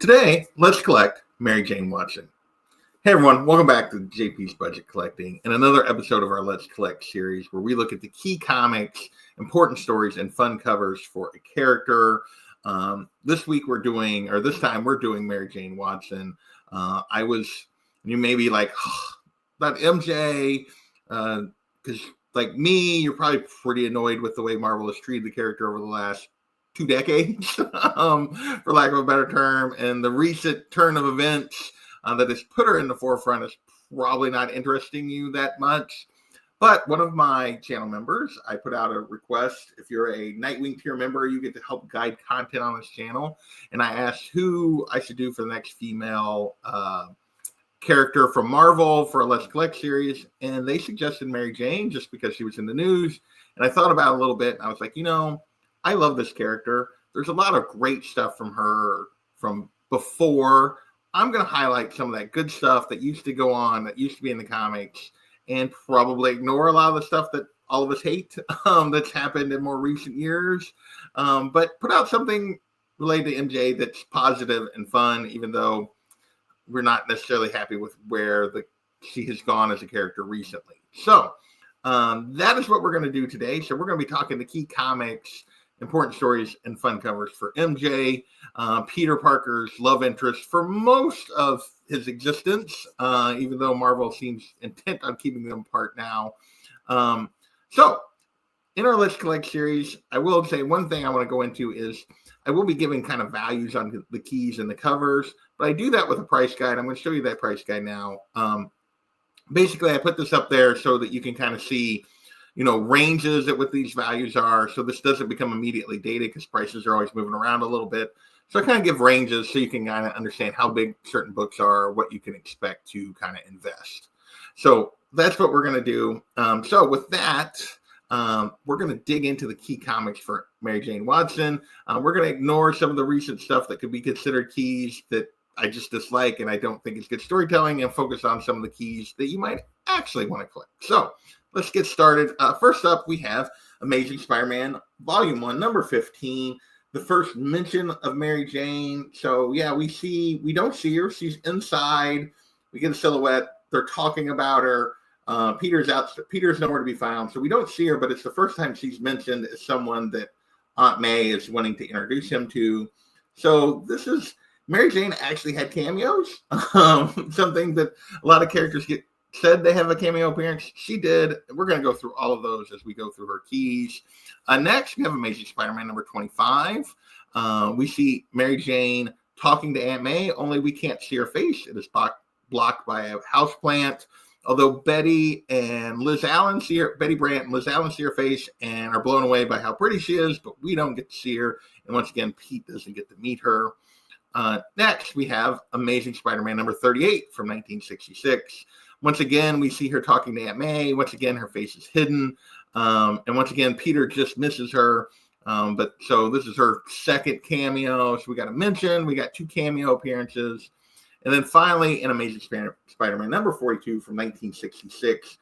Today, let's collect Mary Jane Watson. Hey everyone, welcome back to JP's Budget Collecting and another episode of our Let's Collect series where we look at the key comics, important stories, and fun covers for a character. This time we're doing Mary Jane Watson. You may be like, oh, that MJ, because like me, you're probably pretty annoyed with the way Marvel has treated the character over the last 2 decades, for lack of a better term, and the recent turn of events that has put her in the forefront is probably not interesting you that much. But one of my channel members, I put out a request. If you're a Nightwing tier member, you get to help guide content on this channel. And I asked who I should do for the next female character from Marvel for a Let's Collect series. And they suggested Mary Jane just because she was in the news. And I thought about it a little bit. And I was like, I love this character. There's a lot of great stuff from her from before. I'm going to highlight some of that good stuff that used to go on, that used to be in the comics, and probably ignore a lot of the stuff that all of us hate that's happened in more recent years. But put out something related to MJ that's positive and fun, even though we're not necessarily happy with where she has gone as a character recently. So that is what we're going to do today. So we're going to be talking the key comics, important stories, and fun covers for MJ, Peter Parker's love interest for most of his existence, even though Marvel seems intent on keeping them apart now. So in our Let's Collect series, I will say one thing I want to go into is I will be giving kind of values on the keys and the covers, but I do that with a price guide. I'm going to show you that price guide now. Basically, I put this up there so that you can kind of see ranges at what these values are. So this doesn't become immediately dated because prices are always moving around a little bit. So I kind of give ranges so you can kind of understand how big certain books are, what you can expect to kind of invest. So that's what we're going to do. So with that, we're going to dig into the key comics for Mary Jane Watson. We're going to ignore some of the recent stuff that could be considered keys that I just dislike and I don't think is good storytelling, and focus on some of the keys that you might actually want to collect. So let's get started. First up, we have Amazing Spider-Man Volume 1, number 15, the first mention of Mary Jane. So, yeah, we don't see her. She's inside. We get a silhouette. They're talking about her. Peter's nowhere to be found. So we don't see her, but it's the first time she's mentioned as someone that Aunt May is wanting to introduce him to. So Mary Jane actually had cameos, something that a lot of characters said they have a cameo appearance. She did. We're going to go through all of those as we go through her keys. Next, we have Amazing Spider-Man number 25. We see Mary Jane talking to Aunt May, only we can't see her face. It is blocked by a houseplant. Although Betty Brandt and Liz Allen see her face and are blown away by how pretty she is, but we don't get to see her. And once again, Pete doesn't get to meet her. Next, we have Amazing Spider-Man number 38 from 1966. Once again, we see her talking to Aunt May. Once again, her face is hidden. And once again, Peter just misses her. So this is her second cameo. So we got to mention, we got 2 cameo appearances. And then finally, in Amazing Spider-Man number 42 from 1966,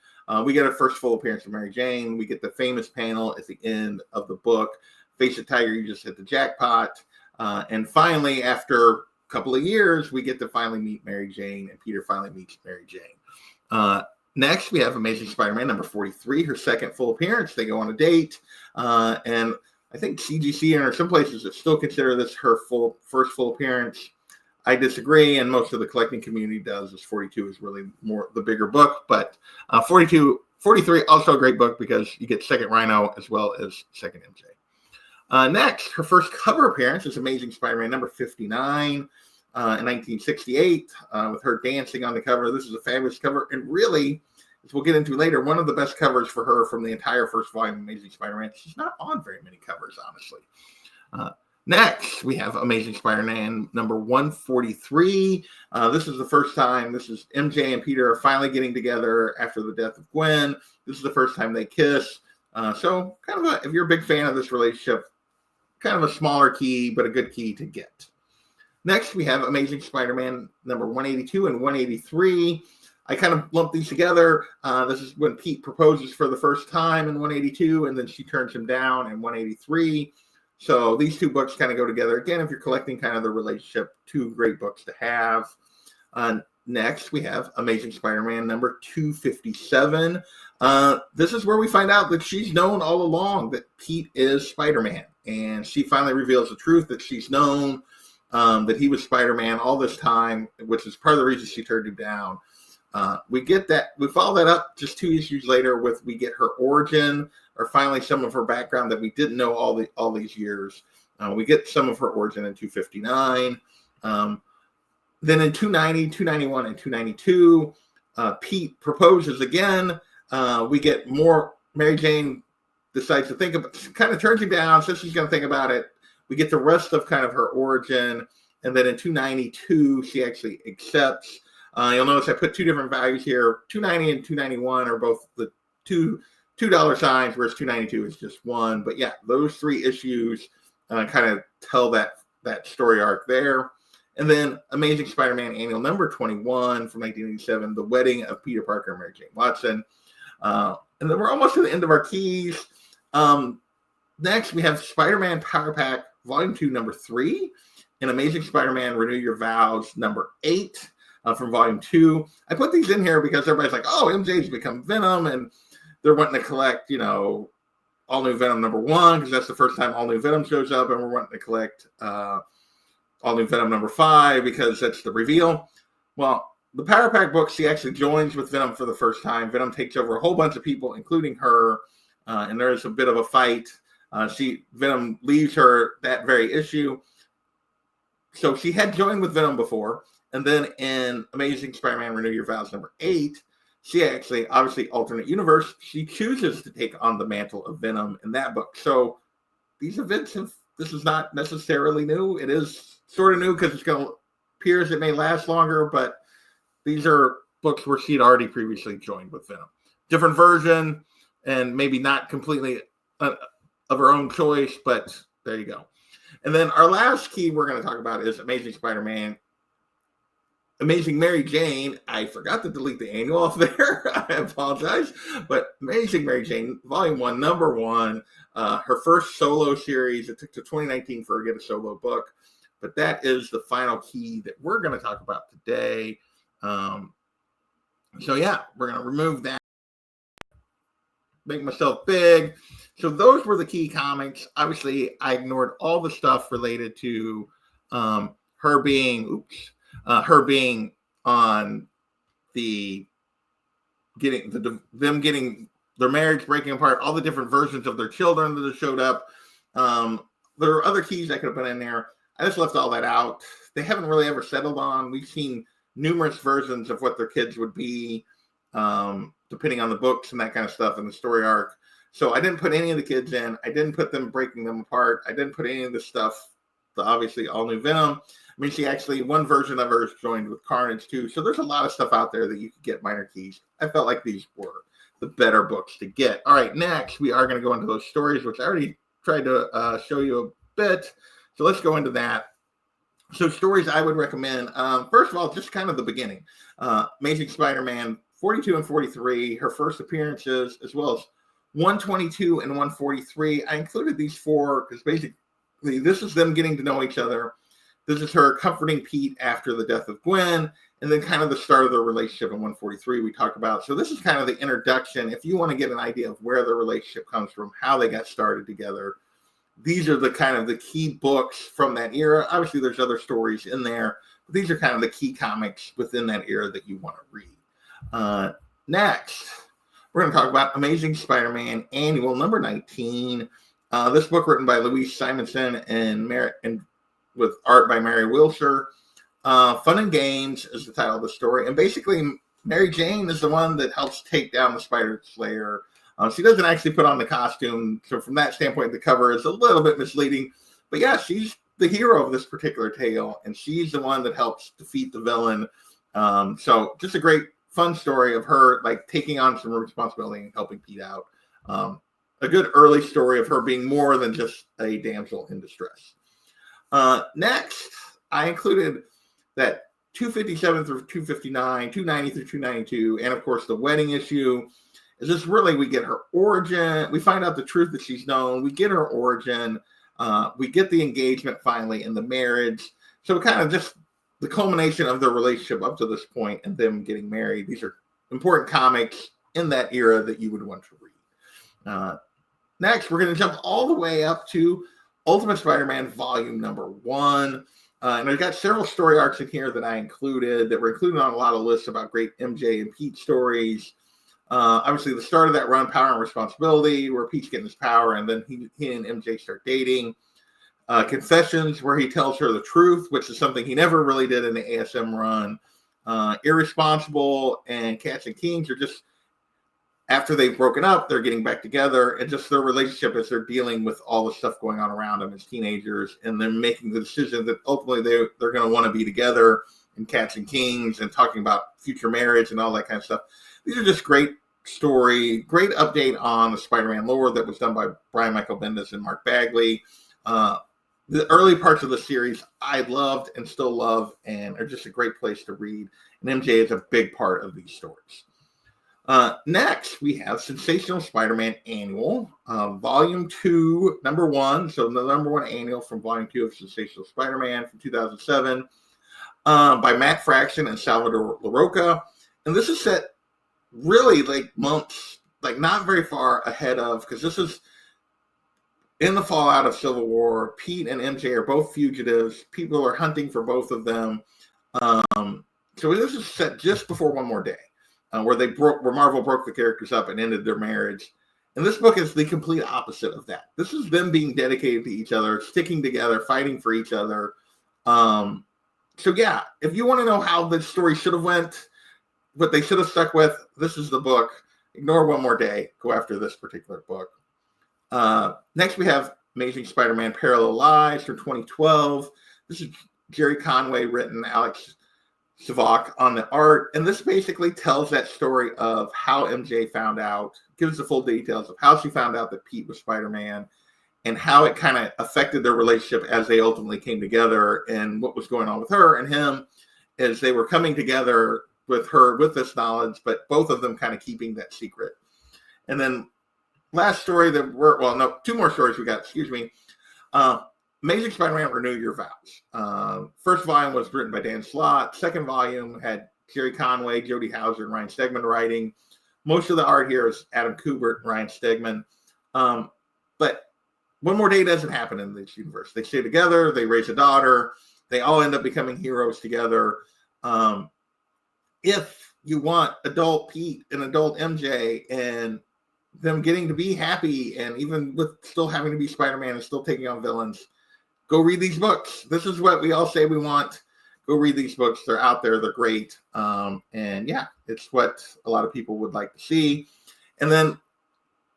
we get our first full appearance of Mary Jane. We get the famous panel at the end of the book, Face it, Tiger, you just hit the jackpot. And finally, after a couple of years, we get to finally meet Mary Jane, and Peter finally meets Mary Jane. Next, we have Amazing Spider-Man number 43, her second full appearance. They go on a date, and I think CGC and some places that still consider this her first full appearance. I disagree, and most of the collecting community does, as 42 is really more the bigger book, but 43, also a great book because you get second Rhino as well as second MJ. Next, her first cover appearance is Amazing Spider-Man number 59 in 1968, with her dancing on the cover. This is a fabulous cover, and really, as we'll get into later, one of the best covers for her from the entire first volume of Amazing Spider-Man. She's not on very many covers, honestly. Next, we have Amazing Spider-Man number 143. This is the first time. This is MJ and Peter are finally getting together after the death of Gwen. This is the first time they kiss. So kind of if you're a big fan of this relationship, kind of a smaller key, but a good key to get. Next, we have Amazing Spider-Man number 182 and 183. I kind of lumped these together. This is when Pete proposes for the first time in 182, and then she turns him down in 183. So these two books kind of go together. Again, if you're collecting kind of the relationship, two great books to have. Next, we have Amazing Spider-Man number 257. This is where we find out that she's known all along that Pete is Spider-Man. And she finally reveals the truth that she's known that he was Spider-Man all this time, which is part of the reason she turned him down. We get that. We follow that up just 2 issues later with we get her origin, or finally some of her background that we didn't know all these years. We get some of her origin in 259. Then in 290, 291, and 292, Pete proposes again. We get more. Mary Jane decides to think about, kind of turns him down, says she's going to think about it. We get the rest of kind of her origin. And then in 292, she actually accepts. You'll notice I put two different values here. 290 and 291 are both the $2 signs, whereas 292 is just one. But yeah, those 3 issues kind of tell that story arc there. And then Amazing Spider-Man Annual number 21 from 1987, The Wedding of Peter Parker and Mary Jane Watson. And then we're almost to the end of our keys. Next, we have Spider-Man Power Pack Volume 2, number 3, and Amazing Spider-Man Renew Your Vows number 8 from Volume 2. I put these in here because everybody's like, oh, MJ's become Venom, and they're wanting to collect, All New Venom number 1, because that's the first time All New Venom shows up, and we're wanting to collect All New Venom number 5 because that's the reveal. Well, the Power Pack book, she actually joins with Venom for the first time. Venom takes over a whole bunch of people, including her, and there's a bit of a fight. Venom leaves her that very issue. So she had joined with Venom before, and then in Amazing Spider-Man Renew Your Vows number 8, she actually, obviously alternate universe, she chooses to take on the mantle of Venom in that book. So these events this is not necessarily new. It is sort of new because it appears it may last longer, but these are books where she'd already previously joined with Venom. Different version, and maybe not completely of her own choice, but there you go. And then our last key we're going to talk about is Amazing Spider-Man Amazing Mary Jane. I forgot to delete the annual off there. I apologize. But Amazing Mary Jane, Volume 1, number 1, her first solo series. It took to 2019 for her to get a solo book. But that is the final key that we're going to talk about today. So yeah, we're going to remove that. Make myself big. So those were the key comics. Obviously, I ignored all the stuff related to her being on the them getting their marriage breaking apart, all the different versions of their children that have showed up. There are other keys I could have put in there. I just left all that out. They haven't really ever settled on. We've seen numerous versions of what their kids would be, depending on the books and that kind of stuff and the story arc. So I didn't put any of the kids in. I didn't put them breaking them apart. I didn't put any of the stuff, the obviously all new Venom. I mean, she actually, one version of her is joined with Carnage too. So there's a lot of stuff out there that you could get minor keys. I felt like these were the better books to get. All right, next we are going to go into those stories, which I already tried to show you a bit. So let's go into that. So stories I would recommend. First of all, just kind of the beginning. Amazing Spider-Man 42 and 43, her first appearances, as well as 122 and 143. I included these 4 because basically this is them getting to know each other. This is her comforting Pete after the death of Gwen, and then kind of the start of their relationship in 143 we talked about. So this is kind of the introduction. If you want to get an idea of where the relationship comes from, how they got started together, these are the kind of the key books from that era. Obviously, there's other stories in there, but these are kind of the key comics within that era that you want to read. Next, we're going to talk about Amazing Spider-Man Annual number 19. This book written by Louise Simonson and with art by Mary Wilshire. Fun and Games is the title of the story. And basically, Mary Jane is the one that helps take down the Spider Slayer. She doesn't actually put on the costume. So from that standpoint, the cover is a little bit misleading. But yeah, she's the hero of this particular tale. And she's the one that helps defeat the villain. So just a great, fun story of her like taking on some responsibility and helping Pete out. A good early story of her being more than just a damsel in distress. Next, I included that 257 through 259, 290 through 292, and of course the wedding issue. Is this really, we get her origin. We find out the truth that she's known. We get her origin. We get the engagement finally and the marriage. So kind of just the culmination of their relationship up to this point and them getting married. These are important comics in that era that you would want to read. Next, we're going to jump all the way up to Ultimate Spider-Man Volume number 1. And I've got several story arcs in here that I included that were included on a lot of lists about great MJ and Pete stories. Obviously, the start of that run, Power and Responsibility, where Pete's getting his power, and then he and MJ start dating. Confessions, where he tells her the truth, which is something he never really did in the ASM run. Irresponsible and Cats and Kings are just, after they've broken up, they're getting back together, and just their relationship as they're dealing with all the stuff going on around them as teenagers, and they're making the decision that ultimately they're going to want to be together in Cats and Kings, and talking about future marriage and all that kind of stuff. These are just great story, great update on the Spider-Man lore that was done by Brian Michael Bendis and Mark Bagley. The early parts of the series I loved and still love, and are just a great place to read. And MJ is a big part of these stories. Next, we have Sensational Spider-Man Annual, Volume 2, number 1. So the number 1 annual from Volume 2 of Sensational Spider-Man from 2007 by Matt Fraction and Salvador LaRocca. And this is set really like months, like not very far ahead of, because this is in the fallout of Civil War. Pete and MJ are both fugitives. People are hunting for both of them. So this is set just before One More Day, where Marvel broke the characters up and ended their marriage. And this book is the complete opposite of that. This is them being dedicated to each other, sticking together, fighting for each other. So yeah, if you want to know how the story should have went, what they should have stuck with, this is the book. Ignore One More Day. Go after this particular book. Next, we have Amazing Spider-Man Parallel Lives from 2012. This is Jerry Conway written, Alex Savak on the art. And this basically tells that story of how MJ found out, gives the full details of how she found out that Pete was Spider-Man, and how it kind of affected their relationship as they ultimately came together, and what was going on with her and him as they were coming together with her with this knowledge, but both of them kind of keeping that secret. And then last story two more stories we got, Amazing Spider-Man Renew Your Vows. First volume was written by Dan Slott. Second volume had Jerry Conway, Jody Hauser, and Ryan Stegman writing. Most of the art here is Adam Kubert and Ryan Stegman. But One More Day doesn't happen in this universe. They stay together. They raise a daughter. They all end up becoming heroes together. If you want adult Pete and adult MJ and them getting to be happy, and even with still having to be Spider-Man and still taking on villains, go read these books. This is what we all say we want. Go read these books. They're out there. They're great. And yeah, it's what a lot of people would like to see. And then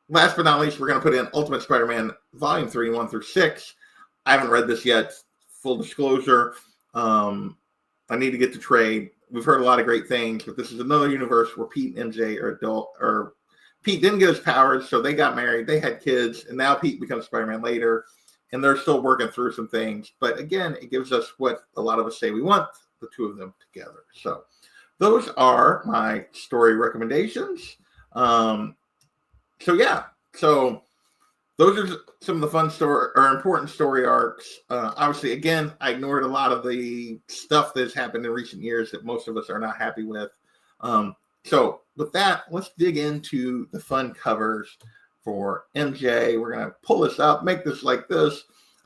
last but not least, we're going to put in Ultimate Spider-Man Volume 3, 1 through 6. I haven't read this yet. Full disclosure. I need to get to trade. We've heard a lot of great things, but this is another universe where Pete and MJ are adult, or Pete didn't get his powers, so they got married, they had kids, and now Pete becomes Spider-Man later, and they're still working through some things. But again, it gives us what a lot of us say we want, the two of them together. So those are my story recommendations. So those are some of the fun story or important story arcs. Obviously, again, I ignored a lot of the stuff that's happened in recent years that most of us are not happy with. So with that, let's dig into the fun covers for MJ. We're going to pull this up, make this like this.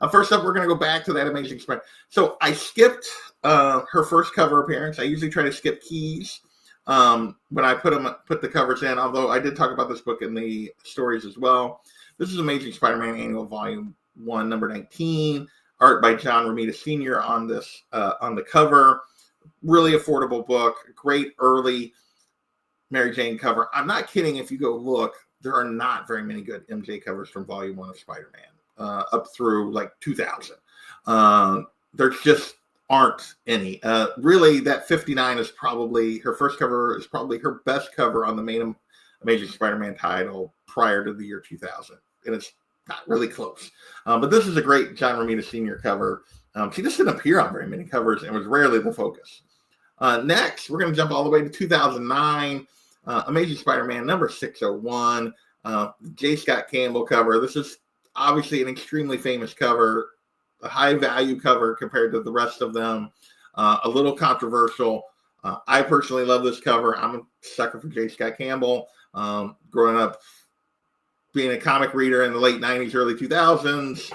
First up, we're going to go back to that Amazing Spider. So I skipped her first cover appearance. I usually try to skip keys when I put the covers in, although I did talk about this book in the stories as well. This is Amazing Spider-Man Annual Volume 1, number 19. Art by John Romita Sr. on this on the cover. Really affordable book. Great early Mary Jane cover. I'm not kidding. If you go look, there are not very many good MJ covers from Volume 1 of Spider-Man up through like 2000. There just aren't any. Really, that 59 is probably her first cover, is probably her best cover on the main Amazing Spider-Man title prior to the year 2000. And it's not really close. But this is a great John Romita Sr. cover. She just didn't appear on very many covers and was rarely the focus. Next, we're going to jump all the way to 2009. Amazing Spider-Man number 601. J. Scott Campbell cover. This is obviously an extremely famous cover, a high value cover compared to the rest of them. A little controversial. I personally love this cover. I'm a sucker for J. Scott Campbell. Growing up, being a comic reader in the late 90s, early 2000s.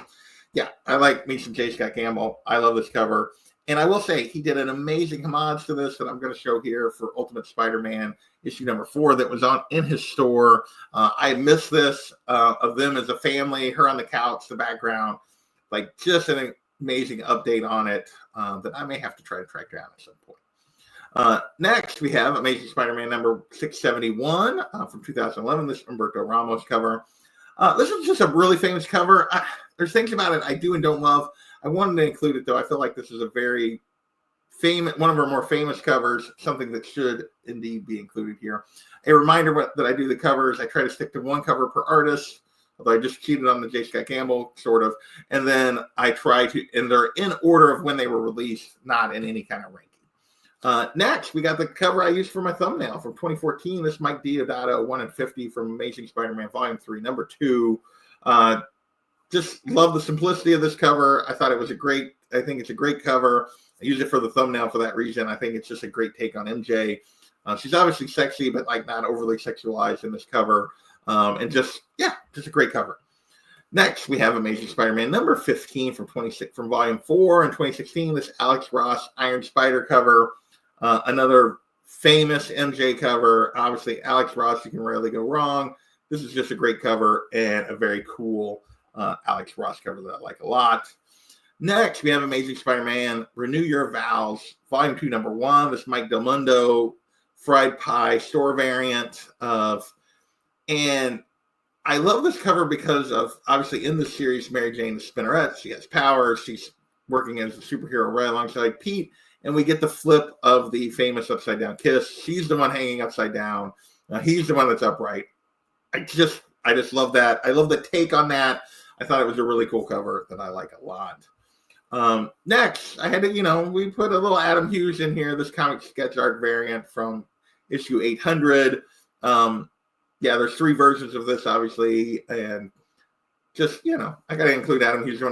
Yeah, I like me some J. Scott Campbell. I love this cover. And I will say he did an amazing homage to this that I'm going to show here for Ultimate Spider-Man issue number 4 that was on in his store. I missed this of them as a family, her on the couch, the background, like just an amazing update on it that I may have to try to track down at some point. Next, we have Amazing Spider-Man number 671 from 2011. This Humberto Ramos cover. This is just a really famous cover. There's things about it I do and don't love. I wanted to include it, though. I feel like this is a very famous, one of our more famous covers, something that should indeed be included here. A reminder that I do the covers. I try to stick to one cover per artist, although I just cheated on the J. Scott Campbell, sort of. And then I try to, and they're in order of when they were released, not in any kind of ranking. Next, we got the cover I used for my thumbnail from 2014. This Mike Deodato 1 in 50 from Amazing Spider-Man Volume 3, number 2. Just love the simplicity of this cover. I thought it was I think it's a great cover. I use it for the thumbnail for that reason. I think it's just a great take on MJ. She's obviously sexy, but like not overly sexualized in this cover. And just a great cover. Next, we have Amazing Spider-Man number 15 from Volume 4 in 2016. This Alex Ross Iron Spider cover. Another famous MJ cover. Obviously, Alex Ross, you can rarely go wrong. This is just a great cover and a very cool Alex Ross cover that I like a lot. Next, we have Amazing Spider-Man Renew Your Vows, Volume 2, number 1. This Mike Del Mundo Fried Pie store variant and I love this cover because of, obviously, in the series, Mary Jane is Spinneret. She has powers. She's working as a superhero right alongside Pete. And we get the flip of the famous upside down kiss. She's the one hanging upside down. He's the one that's upright. I just love that. I love the take on that. I thought it was a really cool cover that I like a lot. Next, I had to, we put a little Adam Hughes in here, this comic sketch art variant from issue 800. There's 3 versions of this, obviously. And just, I got to include Adam Hughes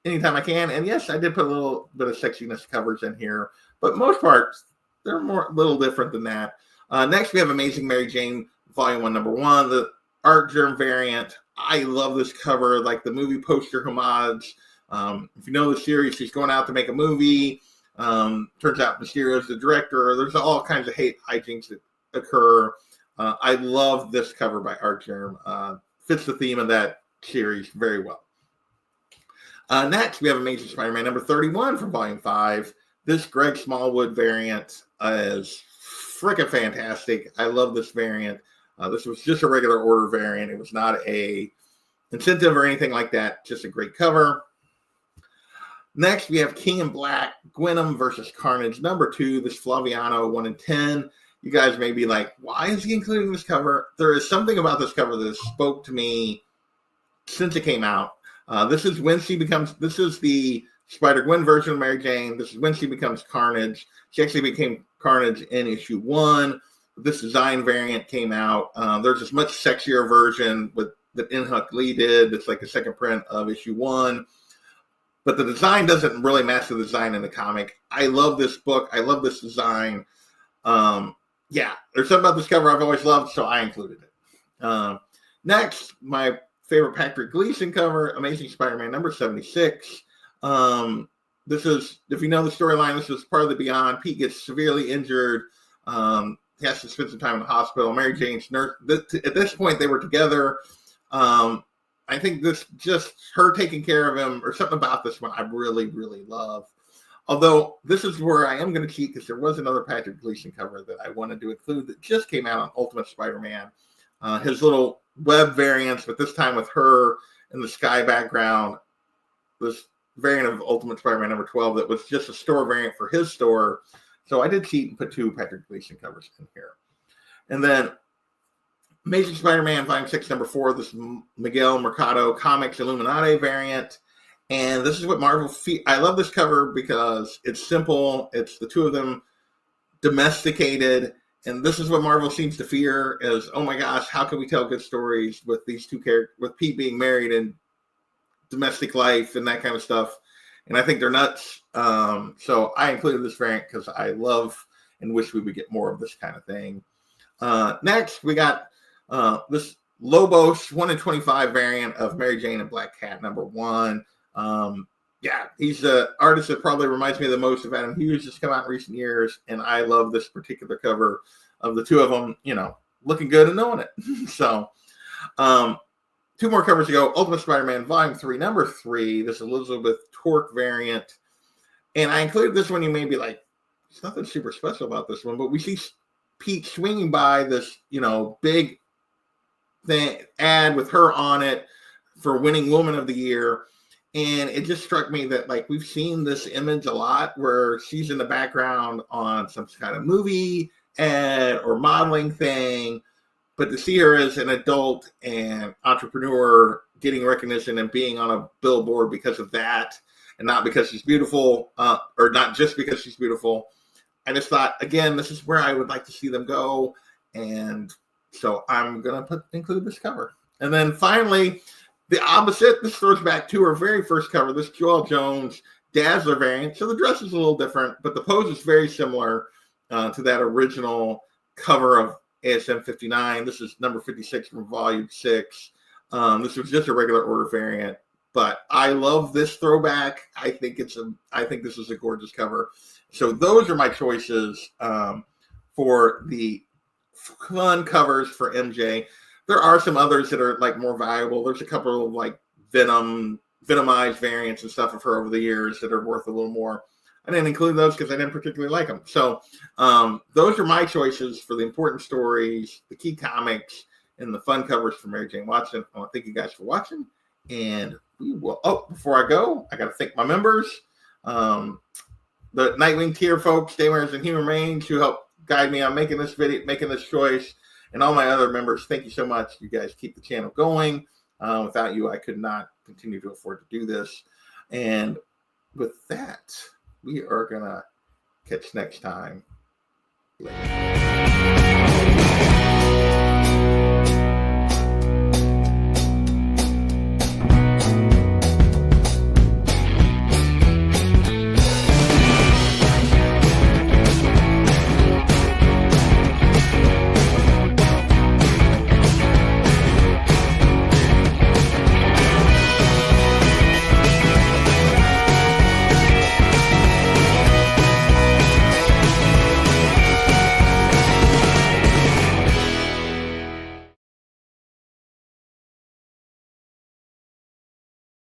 anytime I can. And yes, I did put a little bit of sexiness covers in here. But most parts, they're a little different than that. Next, we have Amazing Mary Jane, Volume 1, number 1, the art Germ variant. I love this cover, like the movie poster homage. If you know the series, she's going out to make a movie. Turns out Mysterio's the director. There's all kinds of hijinks that occur. I love this cover by Art Germ. Fits the theme of that series very well. Next, we have Amazing Spider-Man number 31 from Volume 5. This Greg Smallwood variant is freaking fantastic. I love this variant. This was just a regular order variant. It was not a incentive or anything like that. Just a great cover. Next, we have King in Black, Gwenom versus Carnage, number 2. This Flaviano 1 in 10. You guys may be like, why is he including this cover? There is something about this cover that spoke to me since it came out. This is the Spider-Gwen version of Mary Jane. This is when she becomes Carnage. She actually became Carnage in issue 1. This design variant came out. There's this much sexier version that Inhuck Lee did. It's like a second print of issue 1. But the design doesn't really match the design in the comic. I love this book. I love this design. There's something about this cover I've always loved, so I included it. Next, my favorite Patrick Gleason cover, Amazing Spider-Man number 76. This is, if you know the storyline, this is part of the Beyond. Pete gets severely injured. He has to spend some time in the hospital. Mary Jane's nurse. At this point, they were together. I think this just her taking care of him, or something about this one I really, really love. Although this is where I am going to cheat, because there was another Patrick Gleason cover that I wanted to include that just came out on Ultimate Spider-Man. His little web variants, but this time with her in the sky background. This variant of Ultimate Spider-Man number 12 that was just a store variant for his store. So I did cheat and put 2 Patrick Gleason covers in here. And then Amazing Spider-Man Volume 6, number 4, this Miguel Mercado Comics Illuminati variant. And this is what Marvel... I love this cover because it's simple. It's the 2 of them domesticated. And this is what Marvel seems to fear is, oh my gosh, how can we tell good stories with these 2 characters, with Pete being married and domestic life and that kind of stuff. And I think they're nuts. So I included this variant because I love and wish we would get more of this kind of thing. Next, we got this Lobos 1 in 25 variant of Mary Jane and Black Cat #1. Yeah, he's the artist that probably reminds me the most of Adam Hughes, just come out in recent years. And I love this particular cover of the two of them, looking good and knowing it. So, 2 more covers to go. Ultimate Spider-Man Volume 3, #3. This Elizabeth Torque variant. And I included this one. You may be like, there's nothing super special about this one. But we see Pete swinging by this, big thing ad with her on it for winning Woman of the Year. And it just struck me that, like, we've seen this image a lot where she's in the background on some kind of movie ad or modeling thing. But to see her as an adult and entrepreneur getting recognition and being on a billboard because of that, and not because she's beautiful, or not just because she's beautiful, I just thought, again, this is where I would like to see them go. And so I'm going to include this cover. And then finally, the opposite, this throws back to her very first cover, this Joelle Jones Dazzler variant. So the dress is a little different, but the pose is very similar to that original cover of ASM 59. This is number 56 from Volume 6. This was just a regular order variant, but I love this throwback. I think this is a gorgeous cover. So those are my choices for the fun covers for MJ. There are some others that are like more valuable. There's a couple of like Venomized variants and stuff of her over the years that are worth a little more. I didn't include those because I didn't particularly like them. So those are my choices for the important stories, the key comics, and the fun covers for Mary Jane Watson. I want to thank you guys for watching. And we will, before I go, I got to thank my members. The Nightwing tier folks, Daymers and Human Range, who helped guide me on making this video, making this choice. And all my other members, thank you so much. You guys keep the channel going. Without you, I could not continue to afford to do this. And with that, we are going to catch next time. Later.